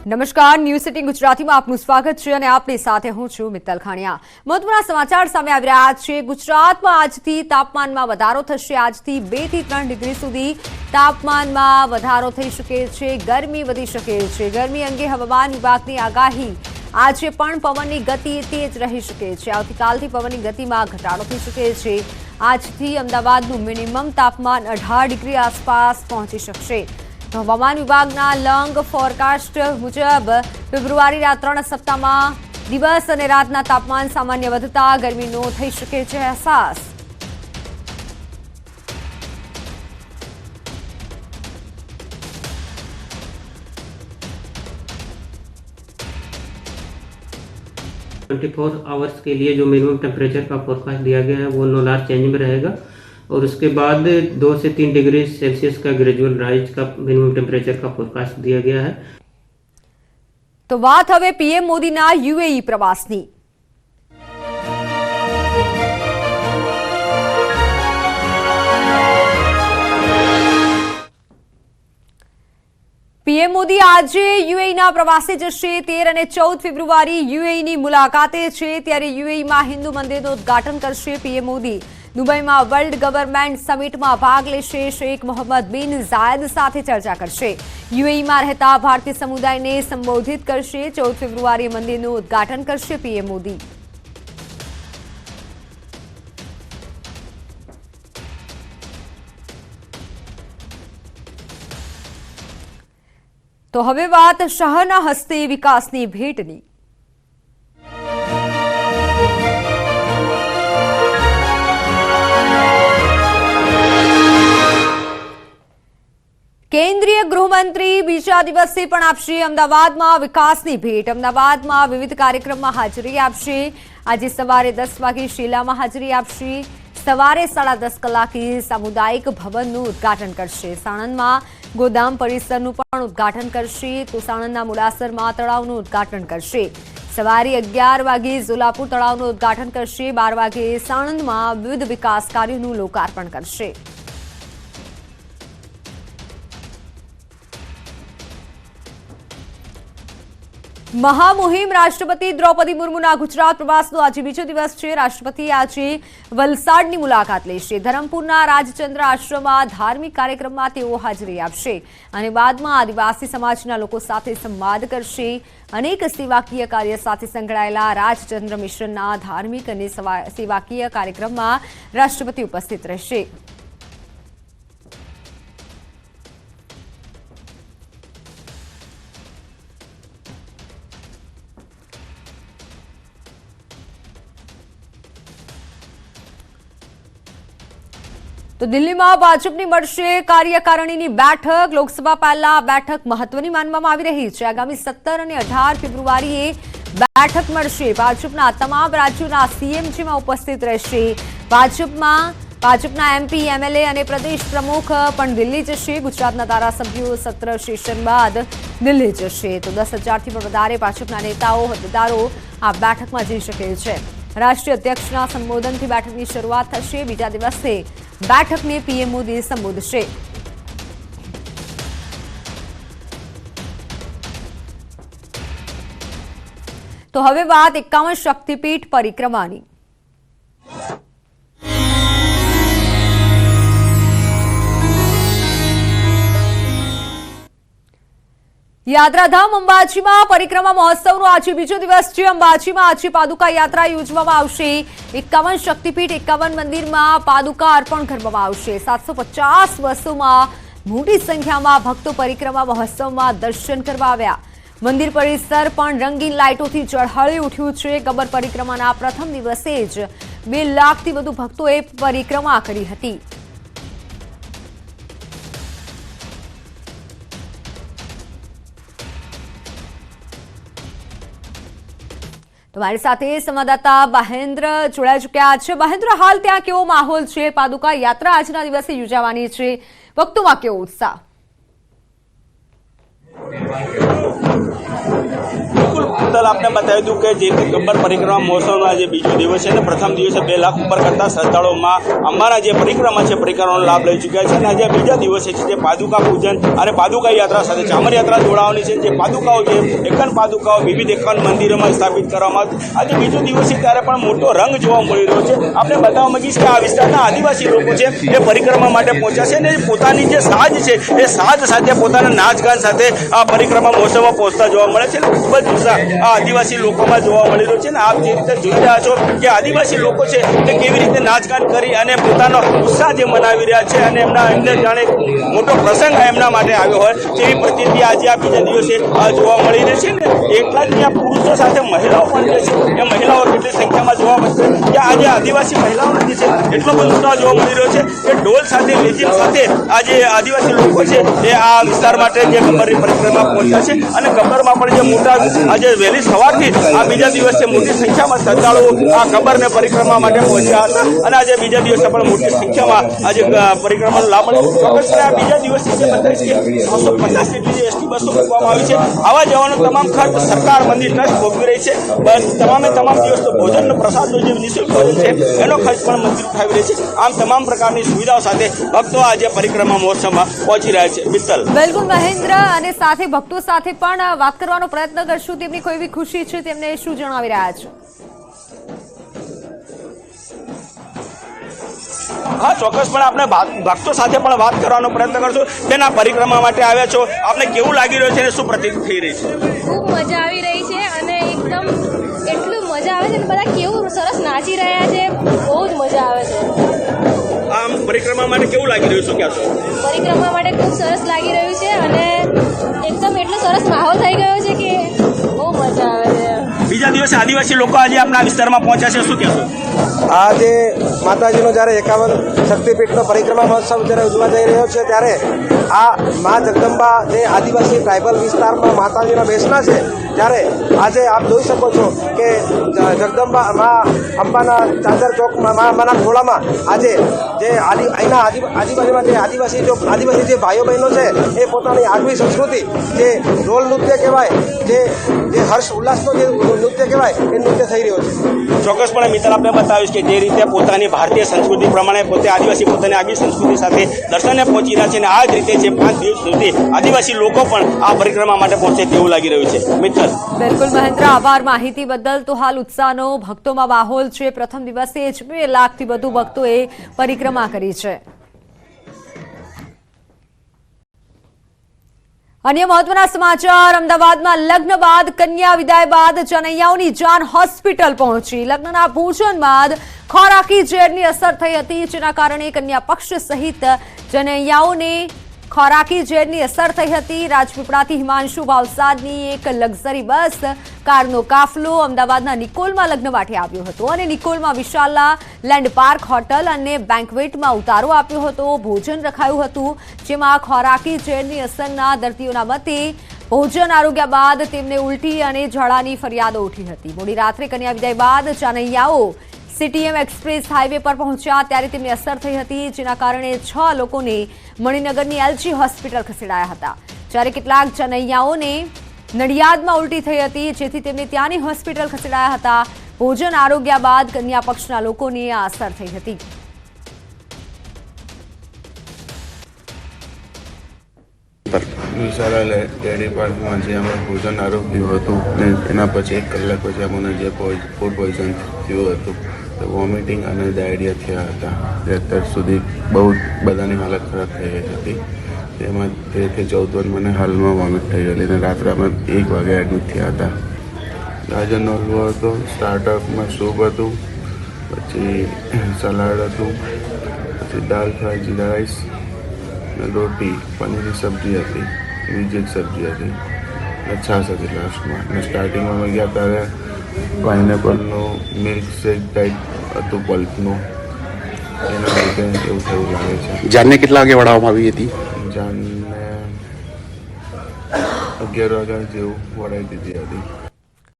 નમસ્કાર, news city ગુજરાતીમાં આપનું સ્વાગત છે અને આપની સાથે હું છું મિત્તલ ખાણિયા। મહત્વના સમાચાર સામે આવી રહ્યા છે। ગુજરાતમાં આજથી તાપમાનમાં વધારો થશે। આજથી 2 થી 3 ડિગ્રી સુધી તાપમાનમાં વધારો થઈ શકે છે। ગરમી વધી શકે છે। ગરમી અંગે હવામાન વિભાગની આગાહી। આજે પણ પવનની ગતિ તેજ રહી શકે છે। આવતીકાલથી પવનની ગતિમાં ઘટાડો થઈ શકે છે। આજથી અમદાવાદનું મિનિમમ તાપમાન 18 ડિગ્રી આસપાસ પહોંચી શકશે। હવામાન વિભાગના લોંગ ફોરકાસ્ટ મુજબ ફેબ્રુઆરીના 3 સપ્તાહમાં દિવસ અને રાતના તાપમાન સામાન્ય વધતા ગરમીનો થઈ શકે છે અહેસાસ। आवर्स के लिए जो मिनिमम टेम्परेचर का फोरकास्ट दिया गया है वो नो लार्ज चेंज में रहेगा और उसके बाद 2 से 3 डिग्री सेल्सियस का ग्रेजुअल राइज का मिनिमम टेम्परेचर का फोरकास्ट दिया गया है। तो बात હવે પીએમ મોદીના યુએઈ પ્રવાસની। પીએમ મોદી આજે યુએઈના પ્રવાસે જશે। 13 અને 14 ફેબ્રુઆરી યુએઈની મુલાકાતે છે। ત્યારે યુએઈમાં હિન્દુ મંદિરનું ઉદ્ઘાટન કરશે પીએમ મોદી। દુબઈમાં વર્લ્ડ ગવર્નમેન્ટ સમિટમાં ભાગ લેશે। શેખ મોહમ્મદ બિન ઝાયદ સાથે ચર્ચા કરશે। યુએઈમાં રહેતા ભારતીય સમુદાયને સંબોધિત કરશે। 14 ફેબ્રુઆરીએ મંદિરનું ઉદ્ઘાટન કરશે પીએમ મોદી। તો હવે વાત શાહના હસ્તે વિકાસની ભેટની। કેન્દ્રીય ગૃહમંત્રી બીજા દિવસે પણ આપશે અમદાવાદમાં વિકાસની ભેટ। અમદાવાદમાં વિવિધ કાર્યક્રમમાં હાજરી આપશે। આજે સવારે 10 વાગે શિલામાં હાજરી આપશે। સવારે 10:30 કલાકે સામુદાયિક ભવનનું ઉદ્ઘાટન કરશે। સાણંદમાં ગોદામ પરિસરનું પણ ઉદ્ઘાટન કરશે। તો સાણંદના મુડાસરમાં તળાવનું ઉદ્ઘાટન કરશે। સવારે 11 વાગે ઝોલાપુર તળાવનું ઉદ્ઘાટન કરશે। 12 વાગે સાણંદમાં વિવિધ વિકાસ કાર્યોનું લોકાર્પણ કરશે। મહામુહિમ રાષ્ટ્રપતિ દ્રૌપદી મુર્મુના ગુજરાત પ્રવાસનો આજે બીજો દિવસ છે। રાષ્ટ્રપતિ આજે વલસાડની મુલાકાત લેશે। ધરમપુરના રાજચંદ્ર આશ્રમમાં ધાર્મિક કાર્યક્રમમાં તેઓ હાજરી આપશે અને બાદમાં આદિવાસી સમાજના લોકો સાથે સંવાદ કરશે। અનેક સેવાકીય કાર્ય સાથે સંકળાયેલા રાજચંદ્ર મિશનના ધાર્મિક અને સેવાકીય કાર્યક્રમમાં રાષ્ટ્રપતિ ઉપસ્થિત રહેશે। તો દિલ્હીમાં ભાજપની મળશે કાર્યકારિણીની બેઠક। લોકસભા પહેલા બેઠક મહત્વની માનવામાં આવી રહી છે। આગામી 17 અને 18 ફેબ્રુઆરીએ બેઠક મળશે। ભાજપના તમામ રાજ્યોના સીએમ જેમાં ઉપસ્થિત રહેશે। ભાજપના એમપી એમએલએ અને પ્રદેશ પ્રમુખ પણ દિલ્હી જશે। ગુજરાતના ધારાસભ્યો સત્ર સેશન બાદ દિલ્હી જશે। તો 10,000થી પણ વધારે ભાજપના નેતાઓ હોદ્દેદારો આ બેઠકમાં જઈ શકે છે। રાષ્ટ્રીય અધ્યક્ષના સંબોધનથી બેઠકની શરૂઆત થશે। બીજા દિવસે બેઠકને પીએમ મોદી સંબોધશે। તો હવે વાત 51 શક્તિપીઠ પરિક્રમાની। યાત્રાધામ અંબાજીમાં પરિક્રમા મહોત્સવનો આજે બીજો દિવસ છે। અંબાજીમાં આજે પાદુકા યાત્રા યોજવામાં આવશે। 51 શક્તિપીઠ 51 મંદિરમાં પાદુકા અર્પણ કરવામાં આવશે। 750 વર્ષોમાં મોટી સંખ્યામાં ભક્તો પરિક્રમા મહોત્સવમાં દર્શન કરવા આવ્યા। મંદિર પરિસર પણ રંગીન લાઇટોથી ઝળહળી ઉઠ્યું છે। ગબ્બર પરિક્રમાના પ્રથમ દિવસે જ 2 લાખથી વધુ ભક્તોએ પરિક્રમા કરી હતી। તો મારી સાથે સંવાદદાતા મહેન્દ્ર જોડાઈ ચૂક્યા છે। મહેન્દ્ર, હાલ ત્યાં કેવો માહોલ છે? પાદુકા યાત્રા આજના દિવસે યોજાવાની છે, ભક્તોમાં કેવો ઉત્સાહ? બિલકુલ મિત્તલ, આપને બતાવી દઉં કે જે ગબ્બર પરિક્રમા મહોત્સવનો આજે બીજો દિવસ છે અને પ્રથમ દિવસે 2 લાખ ઉપર કરતા શ્રદ્ધાળુઓમાં અંબાના જે પરિક્રમા છે પરિક્રમાનો લાભ લઈ ચૂક્યા છે અને આજે બીજા દિવસે છે જે પાદુકા પૂજન અને પાદુકા યાત્રા સાથે ચામર યાત્રા જોડાવાની છે. જે પાદુકાઓ છે એકાવન પાદુકાઓ વિવિધ એકાવન મંદિરોમાં સ્થાપિત કરવામાં આજે બીજો દિવસ છે ત્યારે પણ મોટો રંગ જોવા મળી રહ્યો છે. આપણે બતાવવા માંગીશ કે આ વિસ્તારના આદિવાસી લોકો છે એ પરિક્રમા માટે પહોંચ્યા છે અને પોતાની જે સાજ છે એ સાજ સાથે પોતાના નાચગાન સાથે આ પરિક્રમા મહોત્સવમાં પહોંચતા જોવા મળે છે. ખૂબ જ ઉત્સાહ આ આદિવાસી લોકોમાં જોવા મળી રહ્યો છે અને આપ જે રીતે જોઈ રહ્યા છો કે આદિવાસી લોકો છે તે કેવી રીતે નાચગાન કરી અને પોતાનો ઉત્સાહ જે મનાવી રહ્યા છે અને એમના અંદર જાણે મોટો પ્રસંગ એમના માટે આવ્યો હોય તેવી પ્રતિતિ આજે આ બીજા દિવસે જોવા મળી રહી છે. ને એટલા જ ત્યાં પુરુષો સાથે મહિલાઓ પણ જે છે એ મહિલાઓ કેટલી સંખ્યામાં જોવા મળશે કે આજે આદિવાસી મહિલાઓનો જે છે એટલો બધો ઉત્સાહ જોવા મળી રહ્યો છે કે ઢોલ સાથે લેઝીમ સાથે આજે આદિવાસી લોકો છે એ આ વિસ્તાર માટે જે ગબ્બરની પરિક્રમા પહોંચ્યા છે અને ગબ્બરમાં પણ જે મોટા આજે વહેલી સવારથી આ બીજા દિવસે મોટી સંખ્યામાં શ્રદ્ધાળુઓ આ ગબ્બરને પરિક્રમા માટે પહોંચ્યા હતા અને આજે બીજા દિવસે પણ મોટી સંખ્યામાં આજે પરિક્રમાનો લાભ મળ્યો. ચોક્કસપણે આ બીજા દિવસે જે બતાવીશ કે 250 જેટલી જે એસટી બસો મૂકવામાં આવી છે. આવા જવાનો તમામ ખર્ચ સરકાર મંદિર ટ્રસ્ટ ભોગવી રહી છે. તમામ દિવસનો ભોજનનો પ્રસાદનો જે નિઃશુલ્ક ભોજન છે એનો ખર્ચ પણ મંદિર ઉઠાવી રહી છે. આમ તમામ પ્રકારની સુવિધાઓ સાથે ભક્તો આજે પરિક્રમા મહોત્સવમાં પહોંચી રહ્યા છે. મિત્તલ, બિલકુલ મહેન્દ્ર, અને સાથે ભક્તો સાથે પણ વાત કરવાનો પ્રયત્ન કરશું. તેમની કોઈ એવી ખુશી છે, તેમને શું જણાવી રહ્યા છે? હા, ચોક્કસપણે આપણે ભક્તો સાથે પણ વાત કરવાનો પ્રયત્ન કરશું. બેન, આ પરિક્રમા માટે આવ્યા છો, આપને કેવું લાગી રહ્યું છે અને શું પ્રતીત થઈ રહી છે? ખૂબ મજા આવી રહી છે અને એકદમ એટલું મજા આવે છે અને બધા કેવું સરસ નાચી રહ્યા છે. બહુ જ મજા આવે છે. આમ પરિક્રમા માટે કેવું લાગી રહ્યું છે? ક્યાં છો? પરિક્રમા માટે ખૂબ સરસ લાગી રહ્યું છે અને એકદમ એટલો સરસ માહોલ થઈ ગયો છે કે બહુ મજા આવે છે. બીજા દિવસે આદિવાસી લોકો આજે આપણા વિસ્તારમાં પહોંચ્યા છે, શું કહેશો? આ જે માતાજીનો જ્યારે 51 શક્તિપીઠનો પરિક્રમા મહોત્સવ જ્યારે ઉજવા જઈ રહ્યો છે ત્યારે આ મા જગદંબા જે આદિવાસી ટ્રાઇબલ વિસ્તારમાં માતાજીના બેસના છે ત્યારે આજે આપ જોઈ શકો છો કે જગદંબા મા અંબાના ચાદર ચોકમાં મા અંબાના ખોળામાં આજે જે અહીંના આજુબાજુમાં જે આદિવાસી જે ભાઈઓ બહેનો છે એ પોતાની આગવી સંસ્કૃતિ જે ઢોલ નૃત્ય કહેવાય, જે હર્ષ ઉલ્લાસનો જે નૃત્ય કહેવાય એ નૃત્ય થઈ રહ્યો છે. ચોક્કસપણે મિત્ર, આપણે બતાવીશ કે જે રીતે પોતાની ભારતીય સંસ્કૃતિ પ્રમાણે પોતે આદિવાસી પોતાની આગવી સંસ્કૃતિ સાથે દર્શને પહોંચી રહ્યા છે અને આ જ રીતે જે 5 દિવસ સુધી આદિવાસી લોકો પણ આ પરિક્રમા માટે પહોંચે તેવું લાગી રહ્યું છે. મિત્ર, બિલકુલ મહેન્દ્ર, આભાર માહિતી બદલ. તો હાલ ઉત્સાહનો ભક્તોમાં માહોલ છે. પ્રથમ દિવસે જ 2 લાખથી વધુ ભક્તોએ પરિક્રમા કરી છે. અન્ય મહત્વના સમાચાર. અમદાવાદમાં લગ્ન બાદ કન્યા વિદાય બાદ જનૈયાઓની જાન હોસ્પિટલ પહોંચી. લગ્નના ભોજન બાદ ખોરાકી ઝેરની અસર થઈ હતી, જેના કારણે કન્યા પક્ષ સહિત જનૈયાઓને ખોરાકી ઝેરની અસર થઈ હતી. રાજપીપળાથી હિમાંશુ ભાવસાદની એક લક્ઝરી બસ કારનો કાફલો અમદાવાદના નિકોલમાં લગ્ન માટે આવ્યો હતો અને નિકોલમાં વિશાલા લેન્ડ પાર્ક હોટલ અને બેન્ક્વેટમાં ઉતારો આપ્યો હતો. ભોજન રખાયું હતું, જેમાં ખોરાકી ઝેરની અસરના દર્દીઓના મતે ભોજન આરોગ્ય બાદ તેમને ઉલટી અને ઝાડાની ફરિયાદો ઉઠી હતી. મોડી રાત્રે કન્યા વિદાય બાદ જાનૈયાઓ સીટીએમ એક્સપ્રેસ હાઈવે પર પહોંચ્યા ત્યારે તેમને અસર થઈ હતી, જેના કારણે 6 લોકોને મણિનગરની એલજી હોસ્પિટલ ખસેડાયા હતા, જ્યારે કેટલાક જનૈયાઓને નડિયાદમાં ઉલટી થઈ હતી, જેથી તેમને ત્યાંની હોસ્પિટલ ખસેડાયા હતા. ભોજન આરોગ્ય બાદ કન્યા પક્ષના લોકોને આ અસર થઈ હતી. વિશાલા ડેરી પાર્કમાં જે અમે ભોજન આરોગ્યું હતું ને એના પછી 1 કલાક પછી અમને જે ફૂડ પોઈઝન થયું હતું, તો વોમિટિંગ અને ડાયરિયા થયા હતા. અત્યાર સુધી બહુ બધાની હાલત ખરાબ થઈ ગઈ હતી. તેમાં 13 થી 14 મને હાલમાં વોમિટ થઈ ગયેલી અને રાત્રે અમે 1 વાગે એડમિટ થયા હતા. ગાજરનો હલવો હતો, સ્ટાર્ટઅપમાં સૂપ હતું, પછી સલાડ હતું, પછી દાલ ફ્રાય, જીરા રાઈસ, રોટી, પનીરની સબ્જી હતી, બીજી એક સબ્જી હતી અને છાશ હતી લાસ્ટમાં. અને સ્ટાર્ટિંગમાં અમે ગયા ત્યારે પાઇનેપલનું મિલ્ક શેક ટાઈપ હતું પલ્પનું, એના લીધે એવું થયું લાગે છે. જાનને કેટલા વાગે વળાવવામાં આવી હતી? જાનને 11 વાગ્યા જેવું વળાવી દીધી હતી.